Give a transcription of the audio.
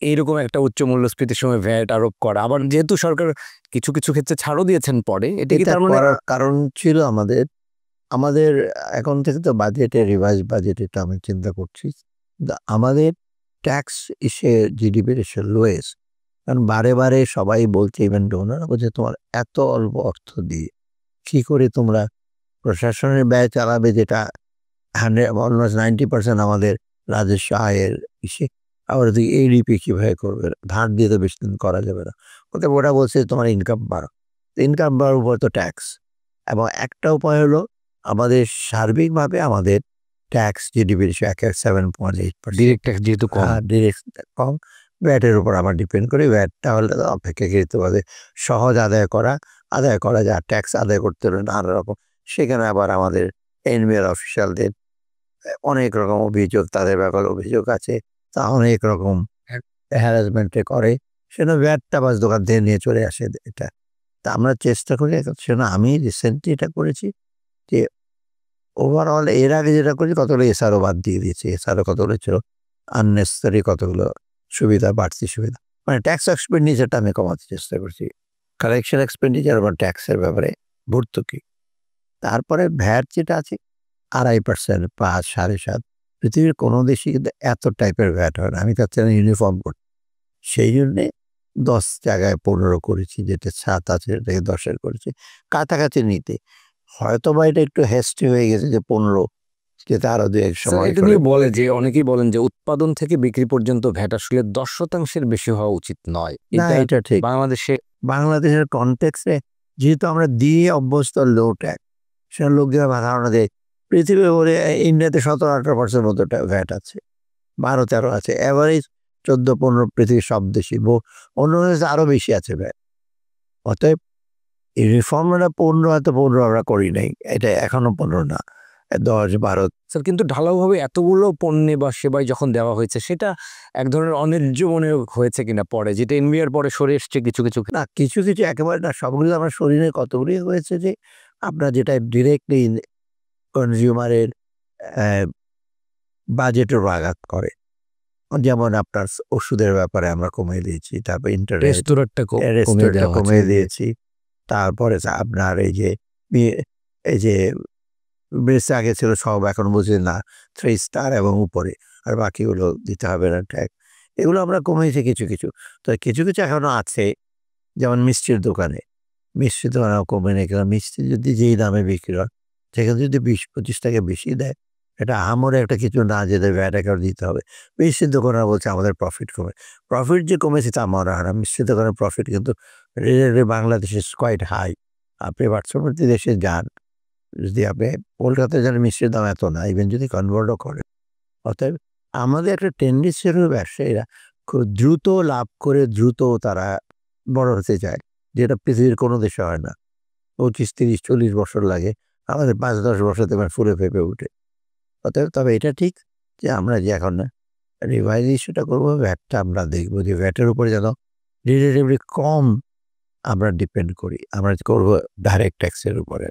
এইরকম একটা উচ্চ মূল্যস্ফীতির সময় ভ্যাট আরোপ করা, আবার যেহেতু সরকার কিছু কিছু ক্ষেত্রে ছাড়ও দিয়েছেন পরে, এটা কি এটা তার মানে করার কারণ ছিল আমাদের আমাদের এখন থেকে তো বাজেটে রিভাইজ বাজেট এটা আমি চিন্তা করছি। আমাদের ট্যাক্স এসে জিডিপির এসে লোয়েস্ট, কারণ বারে বারে সবাই বলছে, ইভেন ডোনার বলছে তোমার এত অল্প অর্থ দিয়ে কি করে তোমরা প্রশাসনের ব্যয় চালাবে, যেটা 100 অলমোস্ট 90% আমাদের রাজস্ব আয়ের ইসে। আবার ওদিকে এডিপি কিভাবে করবে, ধার দিয়ে তো বেশি দিন করা যাবে না। ওরা বলছে তোমার ইনকাম বাড়ো, ইনকাম বাড়ার উপর তো ট্যাক্স। এবং একটা উপায় হলো আমাদের সার্বিকভাবে আমাদের ট্যাক্স জিডিপির 7.8%, ডিরেক্ট ট্যাক্স যেহেতু কম, ডিরেক্ট কম, ভ্যাটের উপর আবার ডিপেন্ড করে। ভ্যাটটা হলে অপেক্ষাকৃতভাবে সহজ আদায় করা যায়, ট্যাক্স আদায় করতে হলে নানা রকম। সেখানে আবার আমাদের এনবিআর অফিসিয়ালদের অনেক রকম অভিযোগ, তাদের ব্যাপারে অভিযোগ আছে, তা অনেক রকম হ্যারাসমেন্টে করে, সেটা ভ্যাটটা বাস দোকান থেকে নিয়ে চলে আসে এটা। তা আমরা চেষ্টা করি, সেটা আমি রিসেন্টলি এটা করেছি যে ওভারঅল এর আগে যেটা করেছি কতগুলো এসআরও বাদ দিয়ে দিয়েছি। এসআরও কতগুলো ছিল আননেসেসারি, কতগুলো সুবিধা, বাড়তি সুবিধা, মানে ট্যাক্স এক্সপেন্ডিচারটা আমি কমাতে চেষ্টা করছি। কালেকশন এক্সপেন্ডিচার বা ট্যাক্সের ব্যাপারে ভর্তুকি। তারপরে ভ্যাট যেটা আছে 2.5%, 5, 7.5, পৃথিবীর কোনো দেশে কিন্তু এত টাইপের ভ্যাট হয় না। আমি চাচ্ছিলাম ইউনিফর্ম করতে, সেই জন্যে 10 জায়গায় 15 করেছি, যেটা 7 আছে সেটাকে 10-এর করেছি, কাছাকাছি নিতে। হয়তো বা এটা একটু হেস্টি হয়ে গেছে যে 15, যেটা আরো 2-1 সময় এটা নিয়ে বলে যে অনেকেই বলেন যে উৎপাদন থেকে বিক্রি পর্যন্ত ভ্যাট আসলে 10% বেশি হওয়া উচিত নয়। না, এটা ঠিক। বাংলাদেশের কনটেক্সে যেহেতু আমরা দিয়ে অভ্যস্ত লো ট্যাক্স, সেটা লোকদের ধারণা দেয় পৃথিবী বলে ইন্ডিয়াতে 17-18% মতো ভ্যাট আছে, 12-13 আছে, অ্যাভারেজ 14-15 পৃথিবীর সব দেশই, অন্য দেশে আরো বেশি আছে ভ্যাট। অতএব এই রিফর্মটা 15, হয়তো 15 আমরা করি নাই, এটা এখনো 15 না, 10-12। স্যার, কিন্তু ঢালাওভাবে এতগুলো পণ্যে বা সেবায় যখন দেওয়া হয়েছে, সেটা এক ধরনের অন্যায্য মনে হয়েছে কিনা পরে, যেটা এনবিআর পরে সরে এসছে কিছু কিছু না, কিছু কিছু একেবারে না, সবগুলো আমার শরীরে কতগুলি হয়েছে যে আপনার যেটা ডিরেক্টলি কনজিউমারের বাজেটের আঘাত করে। যেমন আপনার ওষুধের ব্যাপারে আমরা কমিয়ে দিয়েছি, তারপর ইন্টারনেট কমিয়ে দিয়েছি, তারপরে আপনার এই যে বেশ আগে ছিল সব, এখন বুঝি না 3 স্টার এবং উপরে, আর বাকিগুলো দিতে হবে না ট্যাক্স। এগুলো আমরা কমিয়েছি কিছু কিছু। তো কিছু কিছু এখনো আছে, যেমন মিষ্টির দোকানে কমে নেই, কারণ মিষ্টি যদি যেই দামে বিক্রি হয়, সেখানে যদি 20-25 টাকা বেশি দেয়, এটা আহামরি একটা কিছু না, যেটা ভ্যাট অ্যাকাউন্ট দিতে হবে। মিষ্টির দোকানরা বলছে আমাদের প্রফিট যে কমেছে তা মনে হয় না। মিষ্টির দোকানের প্রফিট কিন্তু বাংলাদেশে কোয়াইট হাই। আপনি পার্শ্ববর্তী দেশে যান, যদি আপনি কলকাতায় যান, মিষ্টির দাম এত না, ইভেন যদি কনভার্টও করেন। অতএব আমাদের একটা টেন্ডেন্সি হলো ব্যবসায়ীরা খুব দ্রুত লাভ করে দ্রুত তারা বড় হতে চায়, যেটা পৃথিবীর কোনো দেশে হয় না। 25, 30, 40 বছর লাগে, আমাদের 5-10 বছর তোমার ফুলে ফেঁপে উঠে। অতএব তবে এটা ঠিক যে আমরা যে এখন রিভাইজ ইস্যুটা করবো, ভ্যাটটা আমরা দেখবো যে ভ্যাটের উপরে যেন রিলেটিভলি কম আমরা ডিপেন্ড করি, আমরা করবো ডাইরেক্ট ট্যাক্সের উপরে।